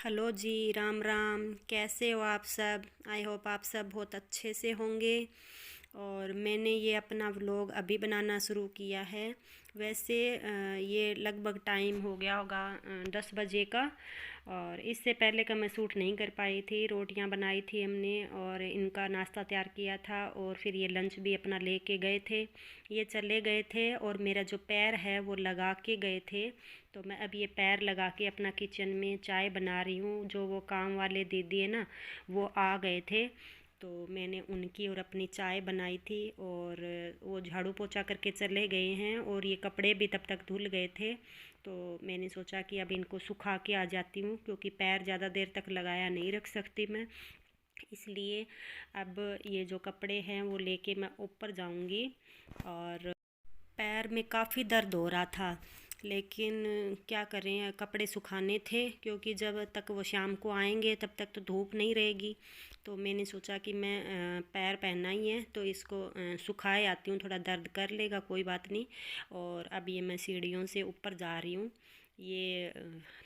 Hello जी, राम राम। कैसे हो आप सब? आई होप आप सब बहुत अच्छे से होंगे। और मैंने ये अपना व्लॉग अभी बनाना शुरू किया है। वैसे ये लगभग टाइम हो गया होगा 10 बजे का। और इससे पहले का मैं शूट नहीं कर पाई थी। रोटियां बनाई थी हमने और इनका नाश्ता तैयार किया था और फिर ये लंच भी अपना लेके गए थे। ये चले गए थे और मेरा जो पैर है वो लगा के गए थे। तो मैं अब ये पैर लगा के अपना किचन में चाय बना रही हूँ। जो वो काम वाले दीदी है ना, वो आ गए थे, तो मैंने उनकी और अपनी चाय बनाई थी। और वो झाड़ू पोछा करके चले गए हैं और ये कपड़े भी तब तक धुल गए थे। तो मैंने सोचा कि अब इनको सुखा के आ जाती हूँ, क्योंकि पैर ज़्यादा देर तक लगाया नहीं रख सकती मैं। इसलिए अब ये जो कपड़े हैं वो लेके मैं ऊपर जाऊँगी। और पैर में काफ़ी दर्द हो रहा था, लेकिन क्या करें, कपड़े सुखाने थे, क्योंकि जब तक वो शाम को आएंगे तब तक तो धूप नहीं रहेगी। तो मैंने सोचा कि मैं पैर पहनना ही है तो इसको सुखाए आती हूँ, थोड़ा दर्द कर लेगा, कोई बात नहीं। और अब ये मैं सीढ़ियों से ऊपर जा रही हूँ। ये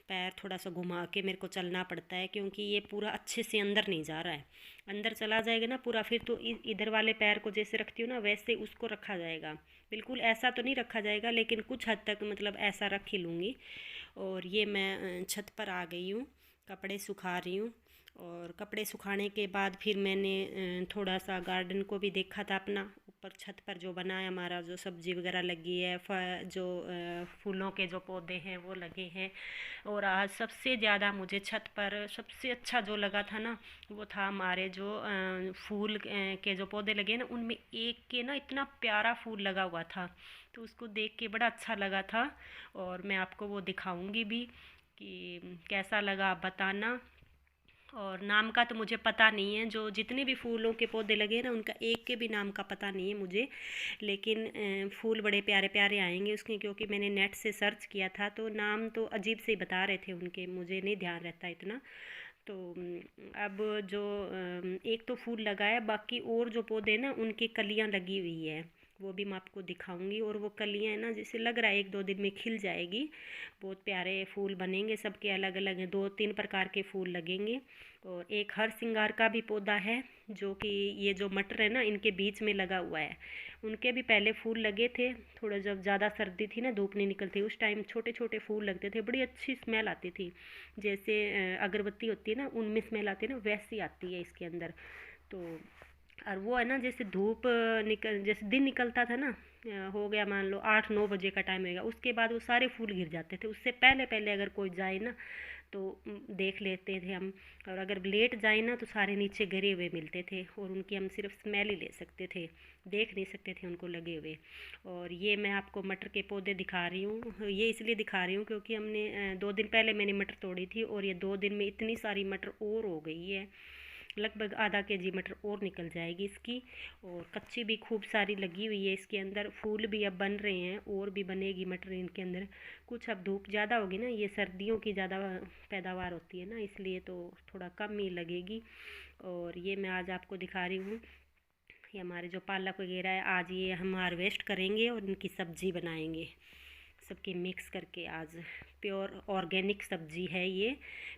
पैर थोड़ा सा घुमा के मेरे को चलना पड़ता है, क्योंकि ये पूरा अच्छे से अंदर नहीं जा रहा है। अंदर चला जाएगा ना पूरा, फिर तो इधर वाले पैर को जैसे रखती हूँ ना वैसे उसको रखा जाएगा। बिल्कुल ऐसा तो नहीं रखा जाएगा, लेकिन कुछ हद तक मतलब ऐसा रख ही लूँगी। और ये मैं छत पर आ गई हूँ, कपड़े सुखा रही हूँ। और कपड़े सुखाने के बाद फिर मैंने थोड़ा सा गार्डन को भी देखा था अपना। ऊपर छत पर जो बना है हमारा, जो सब्जी वगैरह लगी है, जो फूलों के जो पौधे हैं वो लगे हैं। और आज सबसे ज़्यादा मुझे छत पर सबसे अच्छा जो लगा था ना, वो था हमारे जो फूल के जो पौधे लगे हैं ना, उनमें एक के ना इतना प्यारा फूल लगा हुआ था। तो उसको देख के बड़ा अच्छा लगा था। और मैं आपको वो दिखाऊंगी भी कि कैसा लगा, आप बताना। और नाम का तो मुझे पता नहीं है, जो जितने भी फूलों के पौधे लगे हैं ना, उनका एक के भी नाम का पता नहीं है मुझे। लेकिन फूल बड़े प्यारे प्यारे आएंगे उसके, क्योंकि मैंने नेट से सर्च किया था तो नाम तो अजीब से ही बता रहे थे उनके, मुझे नहीं ध्यान रहता इतना। तो अब जो एक तो फूल लगा है, बाकी और जो पौधे ना उनकी कलियां लगी हुई है, वो भी मैं आपको दिखाऊंगी। और वो कलियां है ना, जैसे लग रहा है 1-2 दिन में खिल जाएगी। बहुत प्यारे फूल बनेंगे, सबके अलग अलग हैं, 2-3 प्रकार के फूल लगेंगे। और एक हर सिंगार का भी पौधा है, जो कि ये जो मटर है ना इनके बीच में लगा हुआ है। उनके भी पहले फूल लगे थे, थोड़ा जब ज़्यादा सर्दी थी ना, धूप नहीं निकलती, उस टाइम छोटे छोटे फूल लगते थे, बड़ी अच्छी स्मेल आती थी। जैसे अगरबत्ती होती है ना, उनमें स्मेल आती है ना, वैसी आती है इसके अंदर। तो और वो है ना, जैसे धूप निकल जैसे दिन निकलता था ना, हो गया मान लो 8-9 बजे का टाइम होगा, उसके बाद वो सारे फूल गिर जाते थे। उससे पहले पहले अगर कोई जाए ना तो देख लेते थे हम। और अगर लेट जाए ना तो सारे नीचे गिरे हुए मिलते थे, और उनकी हम सिर्फ स्मेल ही ले सकते थे, देख नहीं सकते थे उनको लगे हुए। और ये मैं आपको मटर के पौधे दिखा रही हूँ, ये इसलिए दिखा रही हूँ क्योंकि हमने 2 दिन पहले मैंने मटर तोड़ी थी, और ये 2 दिन में इतनी सारी मटर और हो गई है। लगभग आधा केजी मटर और निकल जाएगी इसकी। और कच्ची भी खूब सारी लगी हुई है इसके अंदर, फूल भी अब बन रहे हैं, और भी बनेगी मटर इनके अंदर। कुछ अब धूप ज़्यादा होगी ना, ये सर्दियों की ज़्यादा पैदावार होती है ना, इसलिए तो थोड़ा कम ही लगेगी। और ये मैं आज आपको दिखा रही हूँ, ये हमारे जो पालक वगैरह है, आज ये हम हार्वेस्ट करेंगे और इनकी सब्ज़ी बनाएंगे सबकी मिक्स करके। आज प्योर ऑर्गेनिक सब्जी है ये,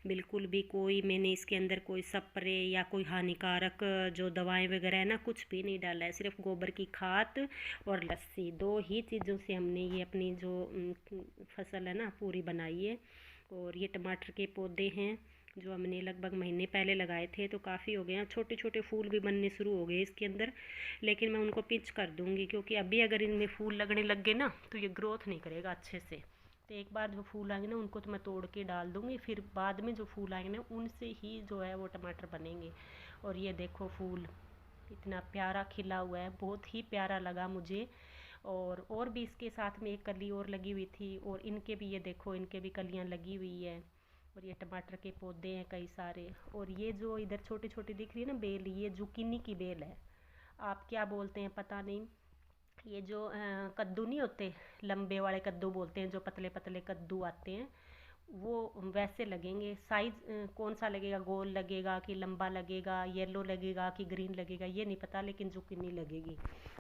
बिल्कुल भी कोई मैंने इसके अंदर कोई स्प्रे या कोई हानिकारक जो दवाएं वगैरह है ना, कुछ भी नहीं डाला है। सिर्फ गोबर की खाद और लस्सी, दो ही चीज़ों से हमने ये अपनी जो फसल है ना पूरी बनाई है। और ये टमाटर के पौधे हैं जो हमने लगभग महीने पहले लगाए थे, तो काफ़ी हो गए हैं, छोटे छोटे फूल भी बनने शुरू हो गए इसके अंदर। लेकिन मैं उनको पिंच कर दूंगी, क्योंकि अभी अगर इनमें फूल लगने लग गए ना तो ये ग्रोथ नहीं करेगा अच्छे से। तो एक बार जो फूल आएंगे ना उनको तो मैं तोड़ के डाल दूंगी, फिर बाद में जो फूल आएंगे ना उनसे ही जो है वो टमाटर बनेंगे। और ये देखो फूल इतना प्यारा खिला हुआ है, बहुत ही प्यारा लगा मुझे। और भी इसके साथ में एक कली और लगी हुई थी, और इनके भी ये देखो, इनके भी कलियां लगी हुई है। और ये टमाटर के पौधे हैं कई सारे। और ये जो इधर छोटी छोटी दिख रही है ना बेल, ये जुकीनी की बेल है, आप क्या बोलते हैं पता नहीं। ये जो कद्दू नहीं होते, लंबे वाले कद्दू बोलते हैं, जो पतले पतले कद्दू आते हैं, वो वैसे लगेंगे। साइज कौन सा लगेगा, गोल लगेगा कि लंबा लगेगा, येलो लगेगा कि ग्रीन लगेगा, ये नहीं पता, लेकिन जुकीनी लगेगी।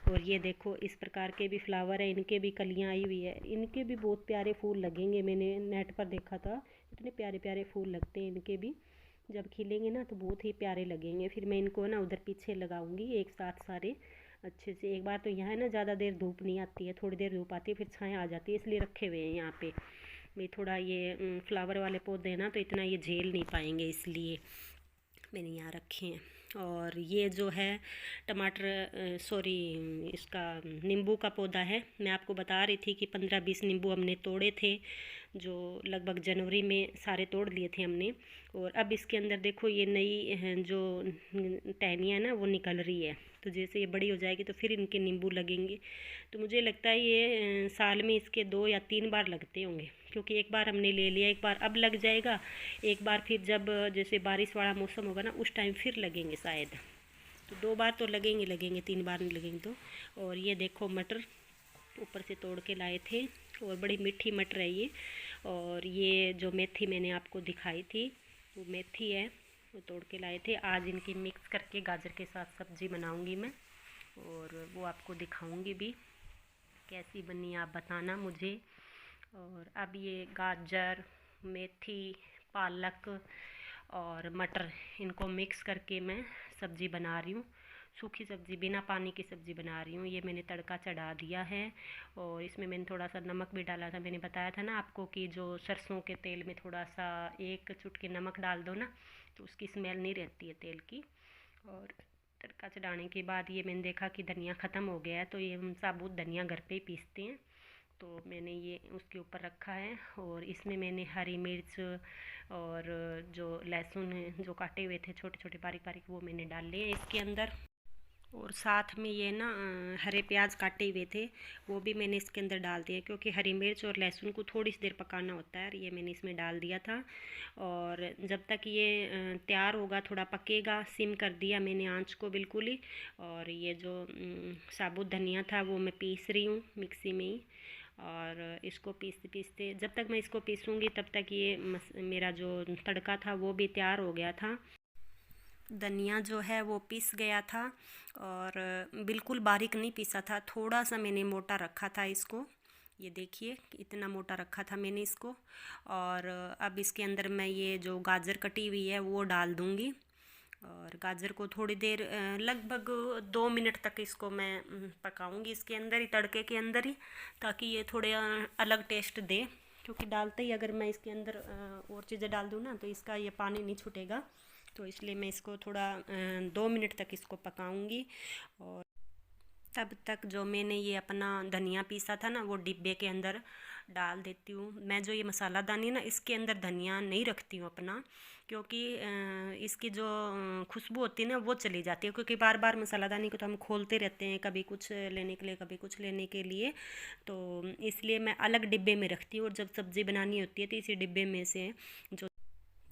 और ये देखो इस प्रकार के भी फ्लावर है, इनके भी कलियां आई हुई है, इनके भी बहुत प्यारे फूल लगेंगे, मैंने नेट पर देखा था इतने प्यारे प्यारे फूल लगते हैं इनके भी। जब खिलेंगे ना तो बहुत ही प्यारे लगेंगे। फिर मैं इनको ना उधर पीछे लगाऊंगी एक साथ सारे अच्छे से। एक बार तो यहाँ है ना ज़्यादा देर धूप नहीं आती है, थोड़ी देर धूप आती है फिर छाया आ जाती है, इसलिए रखे हुए हैं यहाँ पे। मैं थोड़ा ये फ्लावर वाले पौधे हैं ना तो इतना ये झेल नहीं पाएंगे, इसलिए मैंने यहाँ रखे हैं। और ये जो है टमाटर सॉरी इसका नींबू का पौधा है। मैं आपको बता रही थी कि 15-20 नींबू हमने तोड़े थे, जो लगभग जनवरी में सारे तोड़ लिए थे हमने। और अब इसके अंदर देखो ये नई जो टहनियाँ ना वो निकल रही है। तो जैसे ये बड़ी हो जाएगी तो फिर इनके नींबू लगेंगे। तो मुझे लगता है ये साल में इसके 2 या 3 बार लगते होंगे, क्योंकि एक बार हमने ले लिया, एक बार अब लग जाएगा, एक बार फिर जब जैसे बारिश वाला मौसम होगा ना उस टाइम फिर लगेंगे शायद। तो 2 बार तो लगेंगे, 3 बार नहीं लगेंगे तो। और ये देखो मटर ऊपर से तोड़ के लाए थे, और बड़ी मीठी मटर है ये। और ये जो मेथी मैंने आपको दिखाई थी वो मेथी है, वो तोड़ के लाए थे। आज इनकी मिक्स करके गाजर के साथ सब्ज़ी बनाऊंगी मैं, और वो आपको दिखाऊंगी भी कैसी बनी, आप बताना मुझे। और अब ये गाजर, मेथी, पालक और मटर इनको मिक्स करके मैं सब्ज़ी बना रही हूँ। सूखी सब्ज़ी, बिना पानी की सब्ज़ी बना रही हूँ। ये मैंने तड़का चढ़ा दिया है, और इसमें मैंने थोड़ा सा नमक भी डाला था। मैंने बताया था ना आपको कि जो सरसों के तेल में थोड़ा सा 1 चुटकी नमक डाल दो ना तो उसकी स्मेल नहीं रहती है तेल की। और तड़का चढ़ाने के बाद ये मैंने देखा कि धनिया ख़त्म हो गया है, तो ये हम साबुत धनिया घर पे ही पीसते हैं, तो मैंने ये उसके ऊपर रखा है। और इसमें मैंने हरी मिर्च और जो लहसुन है जो काटे हुए थे छोटे छोटे बारीक बारीक वो मैंने डाल लिए इसके अंदर। और साथ में ये ना हरे प्याज काटे हुए थे वो भी मैंने इसके अंदर डाल दिए, क्योंकि हरी मिर्च और लहसुन को थोड़ी सी देर पकाना होता है। ये मैंने इसमें डाल दिया था, और जब तक ये तैयार होगा, थोड़ा पकेगा, सिम कर दिया मैंने आंच को बिल्कुल ही। और ये जो साबुत धनिया था वो मैं पीस रही हूँ मिक्सी में ही। और इसको पीसते पीसते जब तक मैं इसको पीसूँगी तब तक ये मेरा जो तड़का था वो भी तैयार हो गया था। धनिया जो है वो पीस गया था, और बिल्कुल बारीक नहीं पीसा था, थोड़ा सा मैंने मोटा रखा था इसको। ये देखिए इतना मोटा रखा था मैंने इसको। और अब इसके अंदर मैं ये जो गाजर कटी हुई है वो डाल दूँगी। और गाजर को थोड़ी देर लगभग 2 मिनट तक इसको मैं पकाऊंगी इसके अंदर ही, तड़के के अंदर ही, ताकि ये थोड़े अलग टेस्ट दे। क्योंकि डालते ही अगर मैं इसके अंदर और चीज़ें डाल दूँ ना तो इसका ये पानी नहीं छूटेगा, तो इसलिए मैं इसको थोड़ा 2 मिनट तक इसको पकाऊंगी। और तब तक जो मैंने ये अपना धनिया पीसा था ना वो डिब्बे के अंदर डाल देती हूँ। मैं जो ये मसालादानी ना इसके अंदर धनिया नहीं रखती हूँ अपना, क्योंकि इसकी जो खुशबू होती है ना वो चली जाती है। क्योंकि बार बार मसालादानी को तो हम खोलते रहते हैं, कभी कुछ लेने के लिए कभी कुछ लेने के लिए, तो इसलिए मैं अलग डिब्बे में रखती हूँ। और जब सब्ज़ी बनानी होती है तो इसी डिब्बे में से जो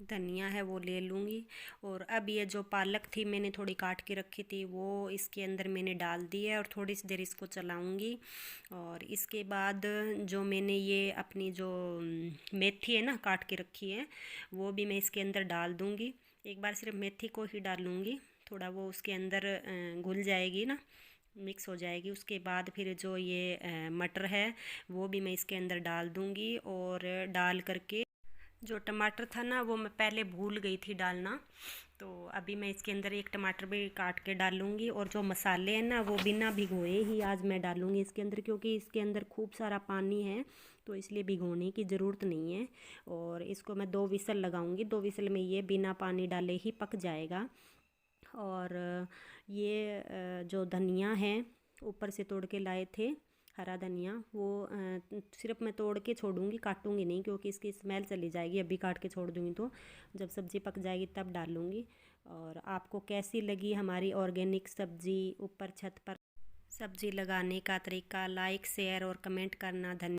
धनिया है वो ले लूँगी। और अब ये जो पालक थी मैंने थोड़ी काट के रखी थी वो इसके अंदर मैंने डाल दी है, और थोड़ी सी देर इसको चलाऊँगी। और इसके बाद जो मैंने ये अपनी जो मेथी है ना काट के रखी है वो भी मैं इसके अंदर डाल दूँगी। एक बार सिर्फ मेथी को ही डालूँगी, थोड़ा वो उसके अंदर घुल जाएगी ना, मिक्स हो जाएगी। उसके बाद फिर जो ये मटर है वो भी मैं इसके अंदर डाल दूँगी। और डाल करके जो टमाटर था ना वो मैं पहले भूल गई थी डालना, तो अभी मैं इसके अंदर एक टमाटर भी काट के डालूँगी। और जो मसाले हैं ना वो बिना भिगोए ही आज मैं डालूँगी इसके अंदर, क्योंकि इसके अंदर खूब सारा पानी है, तो इसलिए भिगोने की ज़रूरत नहीं है। और इसको मैं 2 विसल लगाऊँगी, 2 विसल में ये बिना पानी डाले ही पक जाएगा। और ये जो धनिया है ऊपर से तोड़ के लाए थे, हरा धनिया, वो सिर्फ मैं तोड़ के छोड़ूंगी, काटूंगी नहीं, क्योंकि इसकी स्मेल चली जाएगी अभी काट के छोड़ दूंगी तो। जब सब्ज़ी पक जाएगी तब डालूंगी। और आपको कैसी लगी हमारी ऑर्गेनिक सब्ज़ी, ऊपर छत पर सब्ज़ी लगाने का तरीका, लाइक शेयर और कमेंट करना। धन्यवाद।